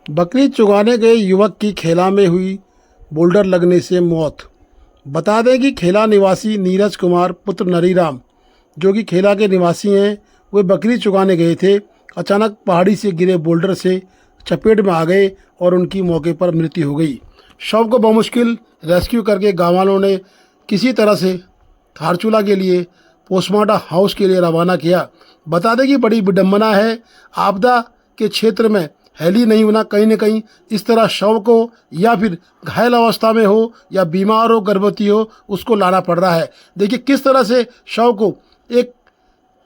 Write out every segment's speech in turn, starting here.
बकरी चुगाने गए युवक की खेला में हुई बोल्डर लगने से मौत। बता दें कि खेला निवासी नीरज कुमार पुत्र नरीराम, जो कि खेला के निवासी हैं, वे बकरी चुगाने गए थे। अचानक पहाड़ी से गिरे बोल्डर से चपेट में आ गए और उनकी मौके पर मृत्यु हो गई। शव को बमुश्किल रेस्क्यू करके गाँव वालों ने किसी तरह से धारचूला के लिए पोस्टमार्टम हाउस के लिए रवाना किया। बता दें कि बड़ी विडंबना है, आपदा के क्षेत्र में हेली नहीं होना। कहीं न कहीं इस तरह शव को या फिर घायल अवस्था में हो या बीमार हो, गर्भवती हो, उसको लाना पड़ रहा है। देखिए किस तरह से शव को एक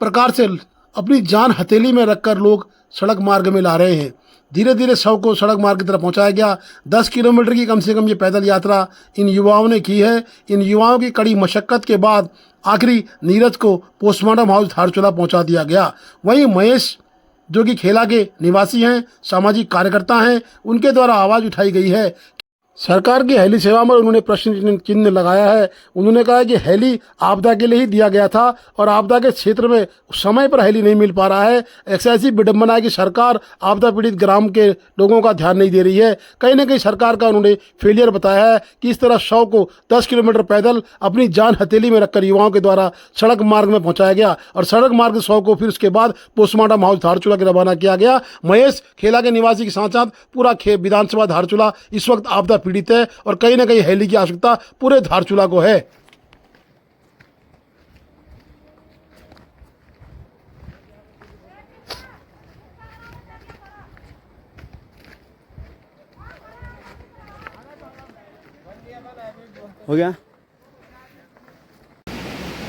प्रकार से अपनी जान हथेली में रखकर लोग सड़क मार्ग में ला रहे हैं। धीरे धीरे शव को सड़क मार्ग की तरफ पहुंचाया गया। 10 किलोमीटर की कम से कम ये पैदल यात्रा इन युवाओं ने की है। इन युवाओं की कड़ी मशक्कत के बाद आखिरी नीरज को पोस्टमार्टम हाउस धारचूला पहुंचा दिया गया। वहीं महेश, जो कि खेला के निवासी हैं, सामाजिक कार्यकर्ता हैं, उनके द्वारा आवाज़ उठाई गई है। सरकार की हेली सेवा में उन्होंने प्रश्न चिन्ह लगाया है। उन्होंने कहा कि हेली आपदा के लिए ही दिया गया था और आपदा के क्षेत्र में समय पर हेली नहीं मिल पा रहा है। ऐसी विडंबना है कि सरकार आपदा पीड़ित ग्राम के लोगों का ध्यान नहीं दे रही है। कहीं ना कहीं सरकार का उन्होंने फेलियर बताया है कि इस तरह शव को 10 किलोमीटर पैदल अपनी जान हथेली में रखकर युवाओं के द्वारा सड़क मार्ग में पहुंचाया गया और सड़क मार्ग शव को फिर उसके बाद पोस्टमार्टम हाउस धारचूला के रवाना किया गया। महेश खेला के निवासी के साथ साथ पूरा विधानसभा धारचूला इस वक्त आपदा पीड़ित है और कहीं ना कहीं हेली की आवश्यकता पूरे धारचूला को है। हो गया।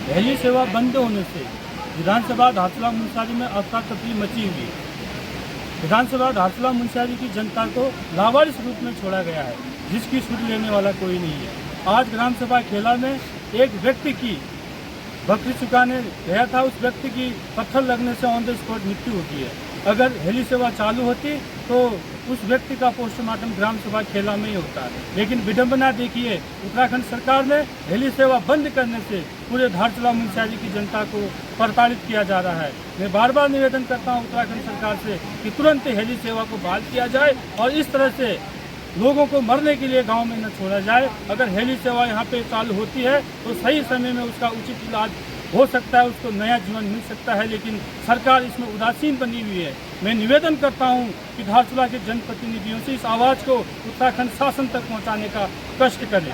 हेली सेवा बंद होने से विधानसभा धारचूला मुंशियारी में अफरा तफरी मची हुई। विधानसभा धारचूला मुंशियारी की जनता को लावारिस रूप में छोड़ा गया है, जिसकी सुध लेने वाला कोई नहीं है। आज ग्राम सभा खेला में एक व्यक्ति की बकरी चुकाने गया था, उस व्यक्ति की पत्थर लगने से ऑन द स्पॉट मृत्यु होती है। अगर हेली सेवा चालू होती तो उस व्यक्ति का पोस्टमार्टम ग्राम सभा खेला में ही होता। लेकिन विडंबना देखिए, उत्तराखंड सरकार ने हेली सेवा बंद करने से पूरे धारचूला मुंशियारी की जनता को प्रताड़ित किया जा रहा है। मैं बार बार निवेदन करता हूं उत्तराखंड सरकार से कि तुरंत हेली सेवा को बहाल किया जाए और इस तरह से लोगों को मरने के लिए गांव में न छोड़ा जाए। अगर हेली सेवा यहाँ पे चालू होती है तो सही समय में उसका उचित इलाज हो सकता है, उसको नया जीवन मिल सकता है, लेकिन सरकार इसमें उदासीन बनी हुई है। मैं निवेदन करता हूं कि धारचूला के जनप्रतिनिधियों से इस आवाज़ को उत्तराखंड शासन तक पहुंचाने का कष्ट करें।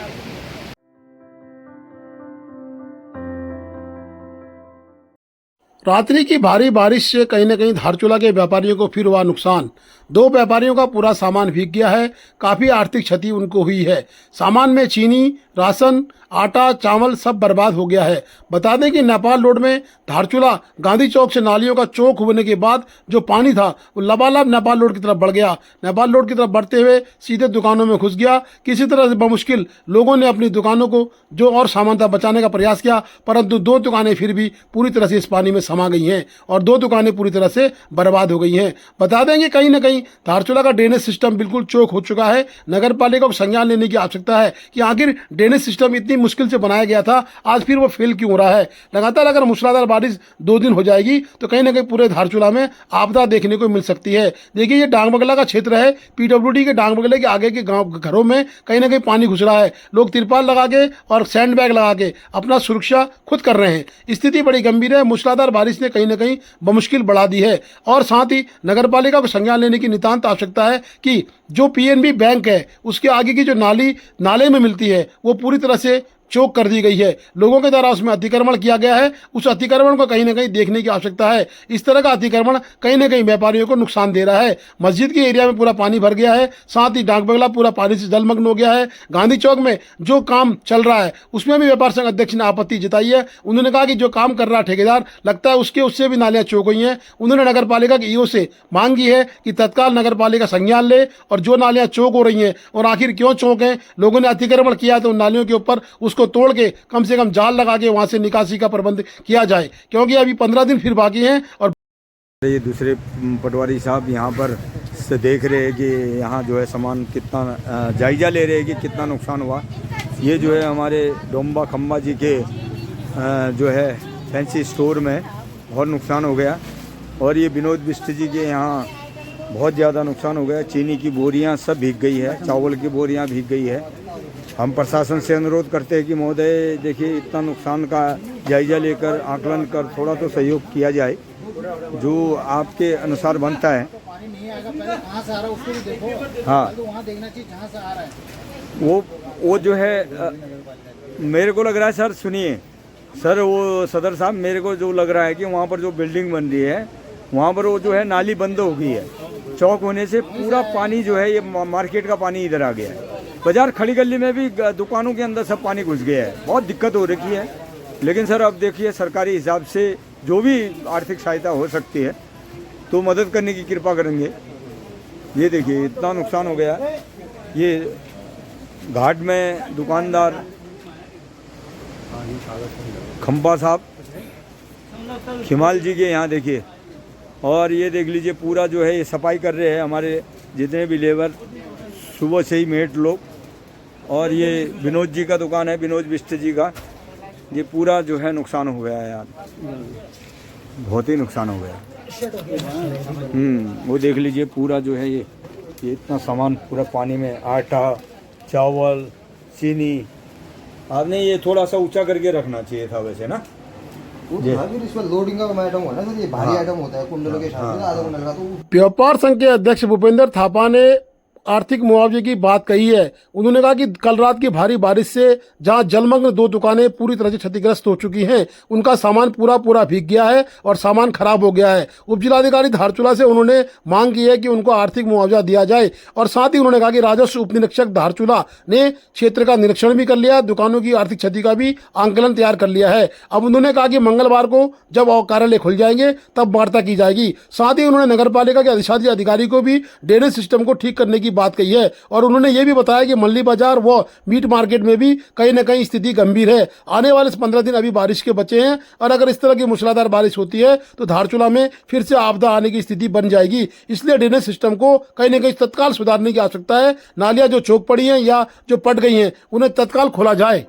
रात्रि की भारी बारिश से कहीं न कहीं धारचूला के व्यापारियों को फिर हुआ नुकसान। 2 व्यापारियों का पूरा सामान भीग गया है। काफ़ी आर्थिक क्षति उनको हुई है। सामान में चीनी, राशन, आटा, चावल सब बर्बाद हो गया है। बता दें कि नेपाल रोड में धारचूला गांधी चौक से नालियों का चौक होने के बाद जो पानी था वो लबालब नेपाल रोड की तरफ बढ़ गया। नेपाल रोड की तरफ बढ़ते हुए सीधे दुकानों में घुस गया। किसी तरह से बमुश्किल लोगों ने अपनी दुकानों को जो और सामान था बचाने का प्रयास किया, परंतु 2 दुकानें फिर भी पूरी तरह से इस पानी में समा गई हैं और 2 दुकानें पूरी तरह से बर्बाद हो गई हैं। बता देंगे कहीं ना कहीं धारचूला का ड्रेनेज सिस्टम बिल्कुल चौक हो चुका है। नगर पालिका को संज्ञान लेने की आवश्यकता है कि आखिर ड्रेनेज सिस्टम इतनी मुश्किल से बनाया गया था, आज फिर वो फेल क्यों हो रहा है। लगातार अगर मूसलाधार बारिश 2 दिन हो जाएगी तो कहीं ना कहीं पूरे धारचूला में आपदा देखने को मिल सकती है। देखिए ये डांग बगला का क्षेत्र है। पीडब्ल्यूडी के डांग बगले के आगे के गाँव घरों में कहीं ना कहीं पानी घुस रहा है। लोग तिरपाल लगा के और सैंड बैग लगा के अपना सुरक्षा खुद कर रहे हैं। स्थिति बड़ी गंभीर है। मूसलाधार बारिश ने कहीं ना कहीं बमुश्किल बढ़ा दी है और साथ ही नगर पालिका को संज्ञान लेने की नितांत आवश्यकता है कि जो पीएनबी बैंक है उसके आगे की जो नाले में मिलती है वो पूरी तरह से चौक कर दी गई है। लोगों के द्वारा उसमें अतिक्रमण किया गया है। उस अतिक्रमण को कहीं ना कहीं देखने की आवश्यकता है। इस तरह का अतिक्रमण कहीं ना कहीं व्यापारियों को नुकसान दे रहा है। मस्जिद के एरिया में पूरा पानी भर गया है, साथ ही डाक बंगला पूरा पानी से जलमग्न हो गया है। गांधी चौक में जो काम चल रहा है उसमें भी व्यापार संघ अध्यक्ष ने आपत्ति जताई है। उन्होंने कहा कि जो काम कर रहा ठेकेदार, लगता है उससे भी नालियां चौक हुई हैं। उन्होंने नगर पालिका के ईओ से मांग की है कि तत्काल नगर पालिका संज्ञान ले और जो नालियां चौक हो रही हैं और आखिर क्यों चौक हैं, लोगों ने अतिक्रमण किया तो उन नालियों के ऊपर उसको तोड़ के कम से कम जाल लगा के वहां से निकासी का प्रबंध किया जाए, क्योंकि अभी 15 दिन फिर बाकी हैं। और ये दूसरे पटवारी साहब यहाँ पर से देख रहे हैं कि यहाँ जो है सामान कितना जायजा ले रहे हैं कि कितना नुकसान हुआ। ये जो है हमारे डोम्बा खम्बा जी के जो है फैंसी स्टोर में बहुत नुकसान हो गया और ये विनोद बिष्ट जी के यहाँ बहुत ज़्यादा नुकसान हो गया। चीनी की बोरियां सब भीग गई है, चावल की बोरियां भीग गई है। हम प्रशासन से अनुरोध करते हैं कि महोदय देखिए इतना नुकसान का जायजा लेकर आकलन कर थोड़ा तो सहयोग किया जाए, जो आपके अनुसार बनता है। पानी नहीं आएगा, पहले कहाँ से आ रहा है उसको भी देखो। हाँ, तो वहाँ देखना चाहिए जहाँ से आ रहा है। वो जो है मेरे को लग रहा है सर, सुनिए सर, वो सदर साहब, मेरे को जो लग रहा है कि वहाँ पर जो बिल्डिंग बन रही है वहाँ पर वो जो है नाली बंद हो गई है। चौक होने से पूरा पानी जो है ये मार्केट का पानी इधर आ गया है। बाजार खड़ी गली में भी दुकानों के अंदर सब पानी घुस गया है, बहुत दिक्कत हो रखी है। लेकिन सर अब देखिए सरकारी हिसाब से जो भी आर्थिक सहायता हो सकती है तो मदद करने की कृपा करेंगे। ये देखिए इतना नुकसान हो गया। ये घाट में दुकानदार खंबा साहब खिमाल जी के यहाँ देखिए, और ये देख लीजिए पूरा जो है ये सफाई कर रहे हैं हमारे जितने भी लेबर, सुबह से ही मेट लोग। और ये विनोद जी का दुकान है, विनोद बिष्ट जी का। ये पूरा जो है नुकसान हो गया है यार, बहुत ही नुकसान हो गया। वो देख लीजिए पूरा जो है ये इतना सामान पूरा पानी में, आटा, चावल, चीनी। आपने ये थोड़ा सा ऊंचा करके रखना चाहिए था वैसे ना। इसमें लोडिंग का आइटम होना सर, ये भारी आइटम होता है कुंडलों के हिसाब से आधा कुंडल का। तो व्यापार संघ के अध्यक्ष भूपेंद्र थापा ने आर्थिक मुआवजे की बात कही है। उन्होंने कहा कि कल रात की भारी बारिश से जहां जलमग्न 2 दुकानें पूरी तरह से क्षतिग्रस्त हो चुकी हैं, उनका सामान पूरा भीग गया है और सामान खराब हो गया है। उपजिलाधिकारी धारचूला से उन्होंने मांग की है कि उनको आर्थिक मुआवजा दिया जाए। और साथ ही उन्होंने कहा कि राजस्व उप निरीक्षक धारचूला ने क्षेत्र का निरीक्षण भी कर लिया, दुकानों की आर्थिक क्षति का भी आंकलन तैयार कर लिया है। अब उन्होंने कहा कि मंगलवार को जब कार्यालय खुल जाएंगे तब वार्ता की जाएगी। साथ ही उन्होंने नगर पालिका के अधिशासी अधिकारी को भी ड्रेनेज सिस्टम को ठीक करने की बात कही है। और उन्होंने ये भी बताया कि मंडी बाजार व मीट मार्केट में भी कहीं न कहीं स्थिति गंभीर है। आने वाले 15 दिन अभी बारिश के बचे हैं और अगर इस तरह की मूसलाधार बारिश होती है तो धारचूला में फिर से आपदा आने की स्थिति बन जाएगी। इसलिए ड्रेनेज सिस्टम को कहीं न कहीं तत्काल सुधारने की आवश्यकता है। नालियां जो चौक पड़ी हैं या जो पट गई हैं उन्हें तत्काल खोला जाए।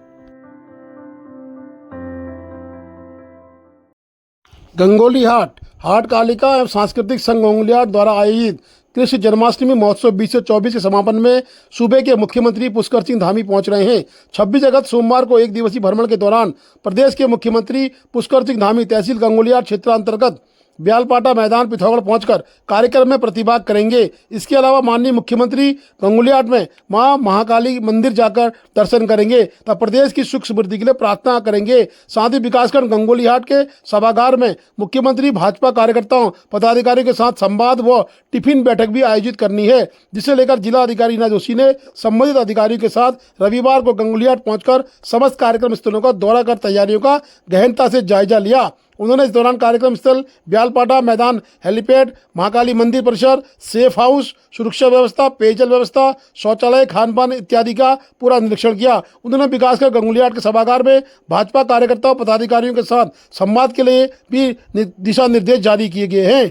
गंगोली हाट कालिका एवं सांस्कृतिक संघ गंगोली हाट द्वारा आयोजित कृष्ण जन्माष्टमी महोत्सव 20 से 24 के समापन में सूबे के मुख्यमंत्री पुष्कर सिंह धामी पहुंच रहे हैं। 26 अगस्त सोमवार को 1 दिवसीय भ्रमण के दौरान प्रदेश के मुख्यमंत्री पुष्कर सिंह धामी तहसील गंगोलियाट क्षेत्रांतर्गत ब्यालपाटा मैदान पिथौरागढ़ पहुंचकर कार्यक्रम में प्रतिभाग करेंगे। इसके अलावा माननीय मुख्यमंत्री गंगोलियाट में मां महाकाली मंदिर जाकर दर्शन करेंगे तथा प्रदेश की सुख समृद्धि के लिए प्रार्थना करेंगे। साथ ही विकासखंड गंगोलियाट के सभागार में मुख्यमंत्री भाजपा कार्यकर्ताओं पदाधिकारियों के साथ संवाद व टिफिन बैठक भी आयोजित करनी है, जिसे लेकर जिला अधिकारी रीना जोशी ने संबंधित अधिकारियों के साथ रविवार को गंगोलियाट पहुंचकर समस्त कार्यक्रम स्थलों का दौरा कर तैयारियों का गहनता से जायजा लिया। उन्होंने इस दौरान कार्यक्रम स्थल ब्यालपाटा मैदान, हेलीपैड, महाकाली मंदिर परिसर, सेफ हाउस, सुरक्षा व्यवस्था, पेयजल व्यवस्था, शौचालय, खान-पान इत्यादि का पूरा निरीक्षण किया। उन्होंने विकासखंड गंगोलियाट के सभागार में भाजपा कार्यकर्ताओं पदाधिकारियों के साथ संवाद के लिए भी दिशा निर्देश जारी किए गए हैं।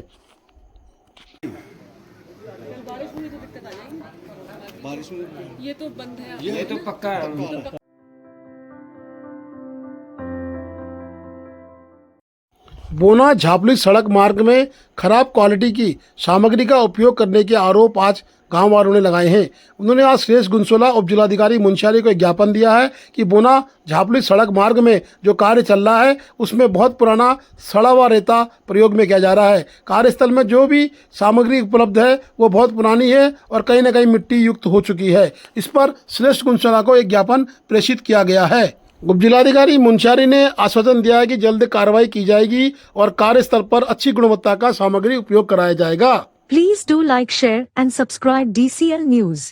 बारिश में ये तो बंद है, ये तो पक्का है। बोना झापली सड़क मार्ग में खराब क्वालिटी की सामग्री का उपयोग करने के आरोप आज गांव वालों ने लगाए हैं। उन्होंने आज श्रेष्ठ गुंसोला उप जिलाधिकारी मुंशियारी को एक ज्ञापन दिया है कि बोना झापली सड़क मार्ग में जो कार्य चल रहा है उसमें बहुत पुराना सड़ा हुआ रेता प्रयोग में किया जा रहा है। कार्यस्थल में जो भी सामग्री उपलब्ध है वो बहुत पुरानी है और कहीं ना कहीं मिट्टी युक्त हो चुकी है। इस पर श्रेष्ठ गुंसोला को एक ज्ञापन प्रेषित किया गया है। उप जिलाधिकारी मुंशियारी ने आश्वासन दिया है कि जल्द कार्रवाई की जाएगी और कार्यस्थल पर अच्छी गुणवत्ता का सामग्री उपयोग कराया जाएगा। Please do like, share and subscribe DCL News.